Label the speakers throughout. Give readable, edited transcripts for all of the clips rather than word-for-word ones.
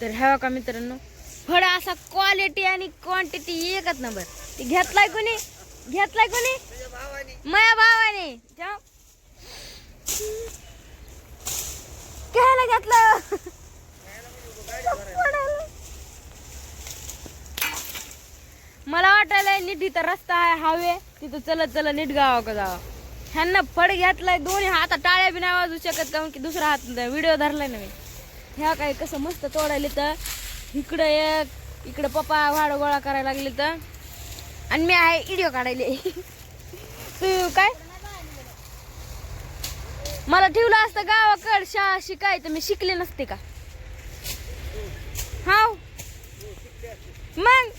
Speaker 1: तर ह्या का मित्रांनो फळ असा क्वालिटी आणि क्वांटिटी एकच नंबर. ते घेतलाय कोणी माझ्या भावाने घ्यायला घेतलं. मला वाटायला नीट इथं रस्ता आहे हवे तिथं चलत नीट गावा का जावा. ह्यांना फड घेतलाय दोन्ही हात टाळ्या बी नाही वाजू शकत कारण की दुसरा हात व्हिडिओ धरलाय ना मी. ह्या काय कसं मस्त तोडायला तर इकडं एक इकडं पप्पा वाड गोळा करायला लागले तर आणि मी आहे व्हिडिओ काढायले. तू काय मला ठेवलं असतं गावाकड शाळा शिकायचं मी शिकले नसते का. हाव मग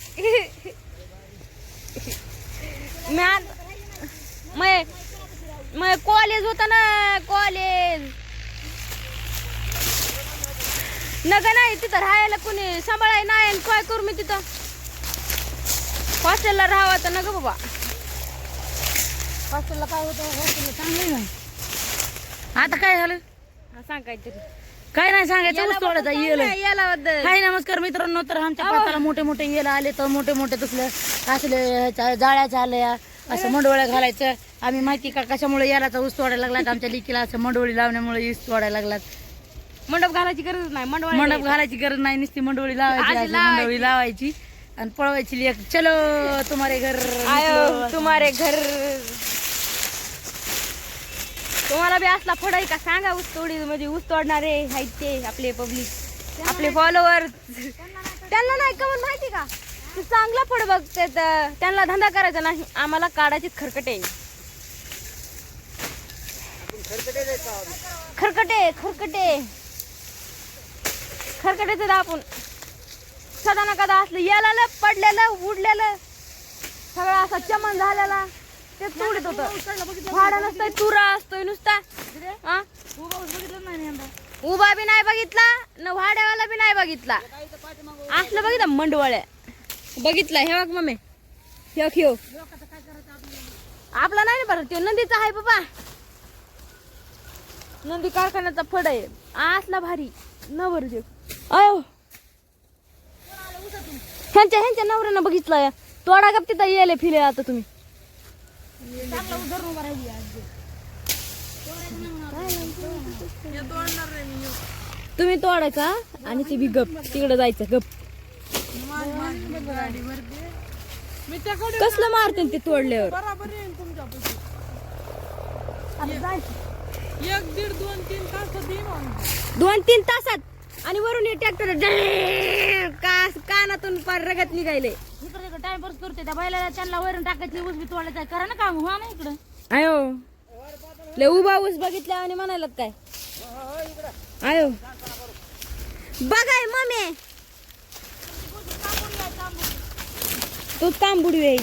Speaker 1: मी कॉलेज होता ना कॉलेज नका नाही तिथं राहायला कोणी सांभाळाय नाही काय करू मी तिथं हॉस्टेलला राहावं तर नका बाबा.
Speaker 2: हॉस्टेलला काय होतं हॉस्टेलला चांगलं नाही. आता काय झालं
Speaker 1: सांग काहीतरी.
Speaker 2: काय नाही सांगायचं ऊस तोडायचा येल.
Speaker 1: यालाबद्दल
Speaker 2: हाय नमस्कार मित्रांनो. तर आमच्या पाताला मोठे मोठे येल आले तर मोठे मोठे तसले असले जाळ्याच्या आल्या असं मंडवळ्या घालायचं. आम्ही माहिती का कशामुळे यालाचा ऊस तोडायला लागलात आमच्या लेकीला असं मंडवळी लावण्यामुळे ऊस तोडायला लागलात.
Speaker 1: मंडप घालायची गरज नाही.
Speaker 2: मंडप घालायची गरज नाही नुसती मंडवळी लावायची मंडवळी लावायची आणि पळवायची लेक चलो तुम्हारे घर
Speaker 1: तुम्हारे घर. तुम्हाला बी असला फड आहे का सांगा ऊस तोडी म्हणजे ऊस तोडणारे आहेत ते आपले पब्लिक आपले फॉलोअर त्यांना नाही का पण माहिती का ते चांगला फड बघते त्यांना धंदा करायचा नाही आम्हाला काढायची खरकटे आपण सदा ना कदा असलं याला पडलेलं उडलेलं सगळं असा चमन झालेला ते तोडीत होतं. भाडा नसतोय तुरा असतोय नुसता. उभा बी नाही बघितला न भाड्यावाला बी नाही बघितला असलं बघितलं मंडवळ्या बघितला. हे बघ मम्मी हे आपला नाही ना बरं ते नंदीचा आहे बाबा. नंदी कारखान्याचा फड आहे असला भारी न भर देव. अयो ह्यांच्या नवऱ्यानं बघितलं तोडा गप तिथं येले फिले आता तुम्ही. तुम्ही तोडायचा आणि ती बी गप तिकडे जायचं गप. कसलं मारते ते तोडल्यावर 2-3 तासात आणि वरून हे ट्रॅक्टर कानातून पार रगत निघायले.
Speaker 2: इकडे टाइमपास करते त्या बैलाला त्यांना वरून टाकायची ऊस बी तोडायचा करा ना काम व्हा ना इकडं.
Speaker 1: आयो ले उभा ऊस बघितल्या आणि म्हणायला काय आयो बघाय मम्मी तू तांबुडी आहे.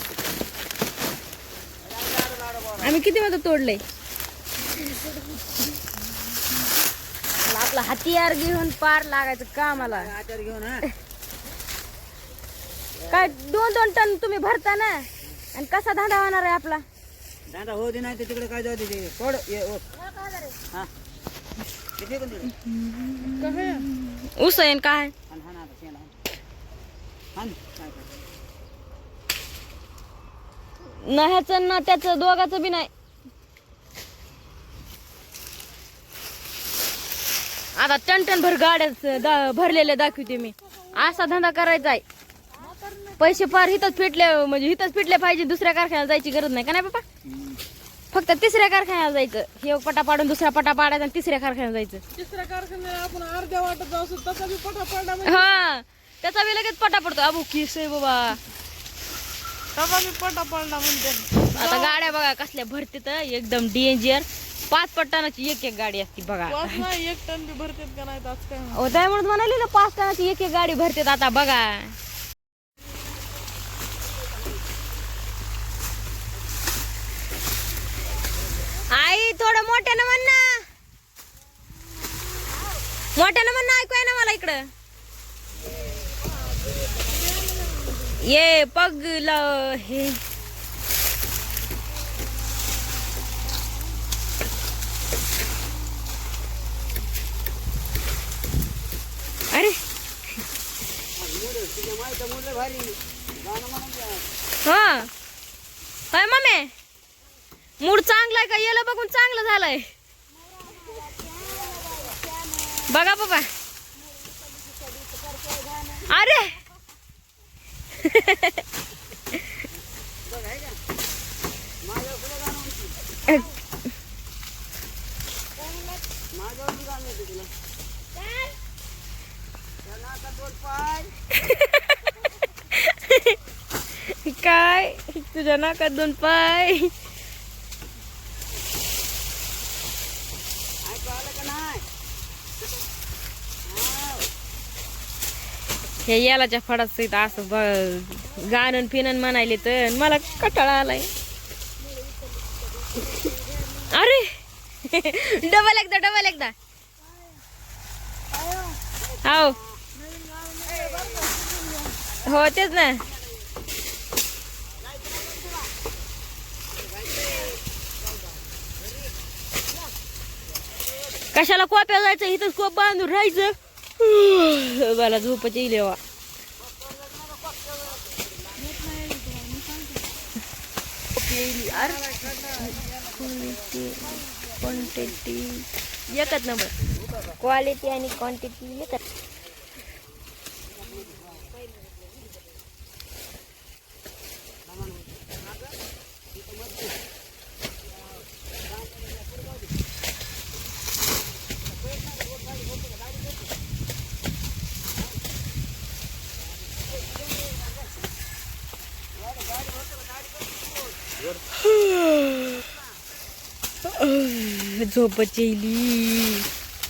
Speaker 1: आम्ही किती मध्ये तोडलंय आपला हत्यार घेऊन पार लागायचं कामाला. काय 2-2 टन तुम्ही भरता ना आणि कसा धंदा होणार आहे आपला.
Speaker 3: दादा हो दे नाही तिकडे काय जाऊ दे थोड
Speaker 1: ऊस आहे काय ना ह्याचं ना त्याचं दोघाचं बी नाही. आता टन भर गाड्या भरलेल्या दाखवते मी. असा धंदा करायचा आहे. पैसे फार हिथंच फिटले म्हणजे हिथंच फिटले पाहिजे दुसऱ्या कारखान्याला जायची गरज नाही का नाही बाबा. फक्त तिसऱ्या कारखान्याला जायचं. हे पटा पाडून दुसरा पटा पाडायचा आणि तिसऱ्या कारखान्याला जायचं.
Speaker 2: तिसऱ्या कारखान्याला आपण अर्ध्या वाटत जाऊ तसा बी पटा पडला
Speaker 1: हा त्याचा बी लगेच पटा पडतो. अबू किस आहे बाबा
Speaker 2: तसा बी पटा पडला म्हणते.
Speaker 1: आता गाड्या बघा कसल्या भरते तर एकदम डेंजर. 5 टनाची एक गाडी असते बघा.
Speaker 2: 1 टन बी भरतेत का नाही आज काय
Speaker 1: हो त्यामुळे म्हणाली ना 5 टनाची एक गाडी भरतेत आता बघा. आई थोडं मोठ्यानं म्हण ना. मोठ्यानं म्हण ना ऐकू आहे ना मला इकडं. ये पगल हे अरे
Speaker 3: तुझ्या माहिती मुलं भारी गाणं म्हणून द्या.
Speaker 1: हा काय मम्मी मूड चांगलाय का याला बघून चांगलं झालंय बघा बाबा अरे
Speaker 3: माझ्यावर कुठं गाणं म्हणते माझ्यावर बी गाणं येते तुला त्या नाकात दोन पाय
Speaker 1: काय तुझ्या नाकात 2 पाय
Speaker 3: ऐकू आलं का नाही हाव.
Speaker 1: हे यालाच्या फडात असं गाणं फिनन म्हणायले तर मला कटाळा आलाय अरे डबल एकदा हो हो तेच ना कशाला कोप्या जायचं इथंच कोप बांधून राहायचं मला झोपच येईल वा क्वांटिटी एकच नंबर क्वालिटी आणि क्वांटिटी एकच झोपच येईल